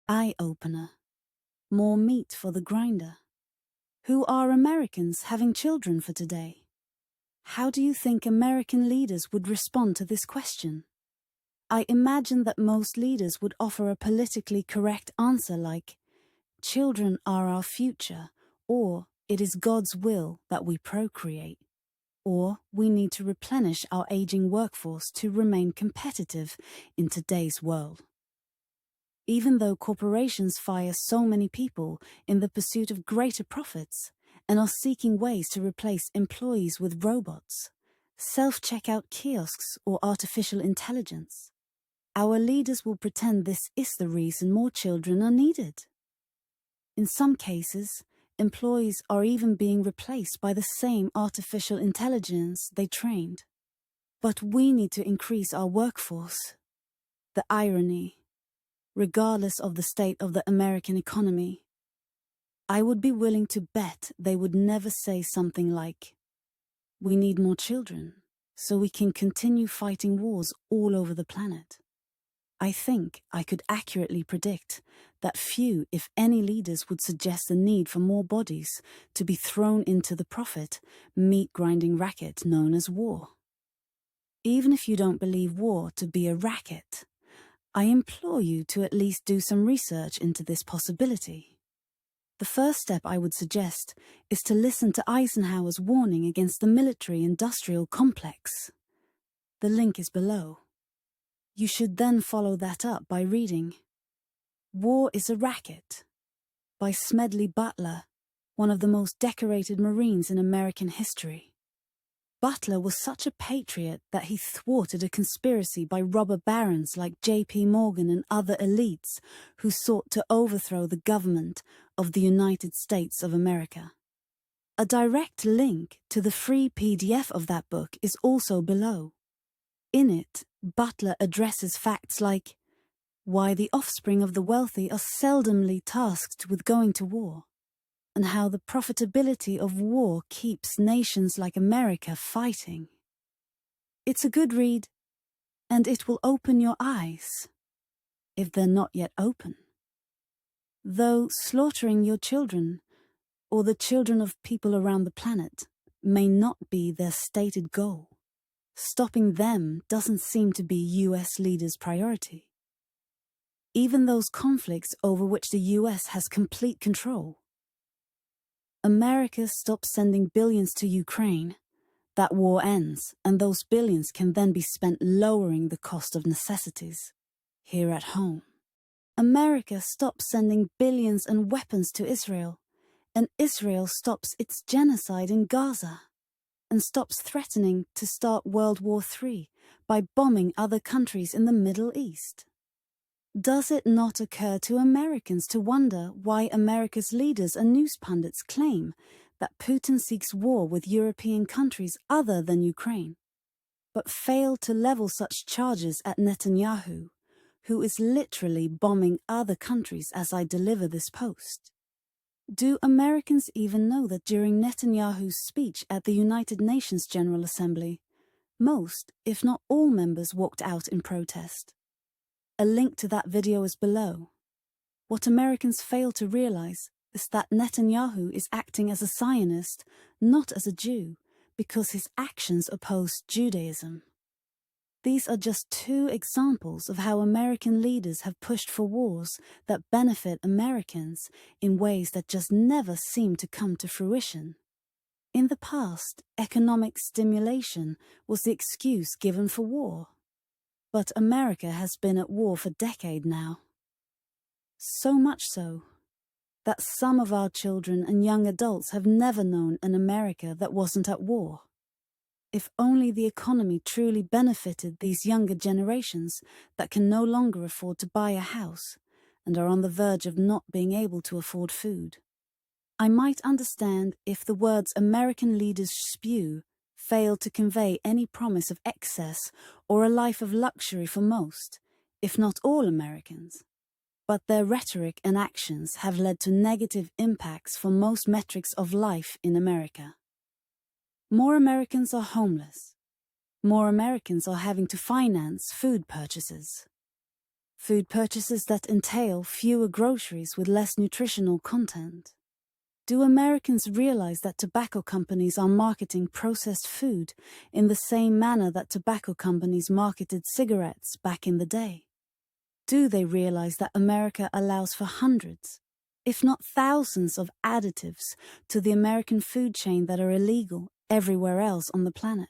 Eye-opener. More meat for the grinder. Who are Americans having children for today? How do you think American leaders would respond to this question? I imagine that most leaders would offer a politically correct answer like, children are our future, or it is God's will that we procreate, or we need to replenish our aging workforce to remain competitive in today's world. Even though corporations fire so many people in the pursuit of greater profits and are seeking ways to replace employees with robots, self-checkout kiosks or artificial intelligence, our leaders will pretend this is the reason more children are needed. In some cases, employees are even being replaced by the same artificial intelligence they trained. But we need to increase our workforce. The irony. Regardless of the state of the American economy, I would be willing to bet they would never say something like, "We need more children, so we can continue fighting wars all over the planet." I think I could accurately predict that few, if any, leaders would suggest the need for more bodies to be thrown into the profit, meat-grinding racket known as war. Even if you don't believe war to be a racket, I implore you to at least do some research into this possibility. The first step I would suggest is to listen to Eisenhower's warning against the military-industrial complex. The link is below. You should then follow that up by reading War is a Racket by Smedley Butler, one of the most decorated Marines in American history. Butler was such a patriot that he thwarted a conspiracy by robber barons like J.P. Morgan and other elites who sought to overthrow the government of the United States of America. A direct link to the free PDF of that book is also below. In it, Butler addresses facts like why the offspring of the wealthy are seldomly tasked with going to war, and how the profitability of war keeps nations like America fighting. It's a good read, and it will open your eyes, if they're not yet open. Though slaughtering your children, or the children of people around the planet, may not be their stated goal, stopping them doesn't seem to be US leaders' priority. Even those conflicts over which the US has complete control. America stops sending billions to Ukraine, that war ends, and those billions can then be spent lowering the cost of necessities here at home. America stops sending billions and weapons to Israel, and Israel stops its genocide in Gaza, and stops threatening to start World War III by bombing other countries in the Middle East. Does it not occur to Americans to wonder why America's leaders and news pundits claim that Putin seeks war with European countries other than Ukraine, but fail to level such charges at Netanyahu, who is literally bombing other countries as I deliver this post? Do Americans even know that during Netanyahu's speech at the United Nations General Assembly, most, if not all members walked out in protest? A link to that video is below. What Americans fail to realize is that Netanyahu is acting as a Zionist, not as a Jew, because his actions oppose Judaism. These are just two examples of how American leaders have pushed for wars that benefit Americans in ways that just never seem to come to fruition. In the past, economic stimulation was the excuse given for war. But America has been at war for decades now. So much so that some of our children and young adults have never known an America that wasn't at war. If only the economy truly benefited these younger generations that can no longer afford to buy a house and are on the verge of not being able to afford food. I might understand if the words American leaders spew failed to convey any promise of excess or a life of luxury for most, if not all Americans. But their rhetoric and actions have led to negative impacts for most metrics of life in America. More Americans are homeless. More Americans are having to finance food purchases. Food purchases that entail fewer groceries with less nutritional content. Do Americans realize that tobacco companies are marketing processed food in the same manner that tobacco companies marketed cigarettes back in the day? Do they realize that America allows for hundreds, if not thousands, of additives to the American food chain that are illegal everywhere else on the planet?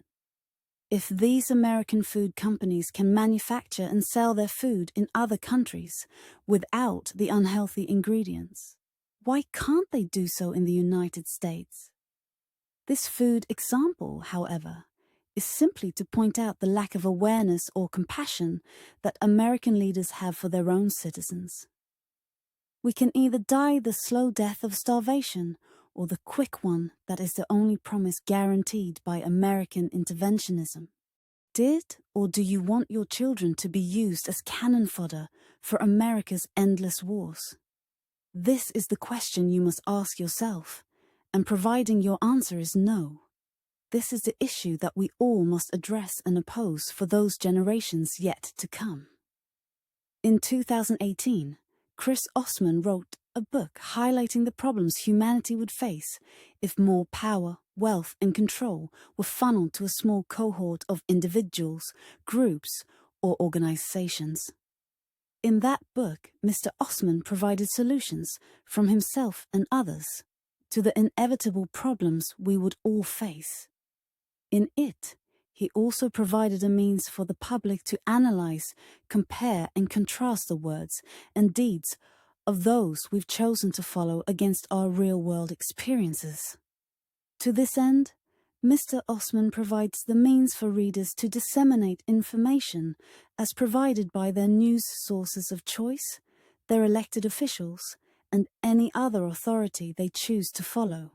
If these American food companies can manufacture and sell their food in other countries without the unhealthy ingredients, why can't they do so in the United States? This food example, however, is simply to point out the lack of awareness or compassion that American leaders have for their own citizens. We can either die the slow death of starvation or the quick one that is the only promise guaranteed by American interventionism. Did or do you want your children to be used as cannon fodder for America's endless wars? This is the question you must ask yourself, and providing your answer is no, this is the issue that we all must address and oppose for those generations yet to come. In 2018, Chris Osman wrote a book highlighting the problems humanity would face if more power, wealth, and control were funneled to a small cohort of individuals, groups, or organizations. In that book, Mr. Osman provided solutions from himself and others to the inevitable problems we would all face. In it, he also provided a means for the public to analyze, compare, and contrast the words and deeds of those we've chosen to follow against our real-world experiences. To this end, Mr. Osman provides the means for readers to disseminate information as provided by their news sources of choice, their elected officials, and any other authority they choose to follow.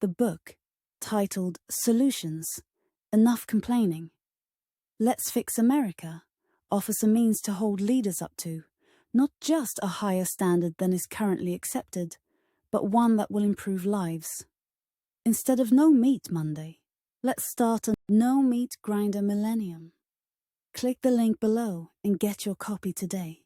The book, titled Solutions, Enough Complaining, Let's Fix America, offers a means to hold leaders up to, not just a higher standard than is currently accepted, but one that will improve lives. Instead of No Meat Monday, let's start a No Meat Grinder Millennium. Click the link below and get your copy today.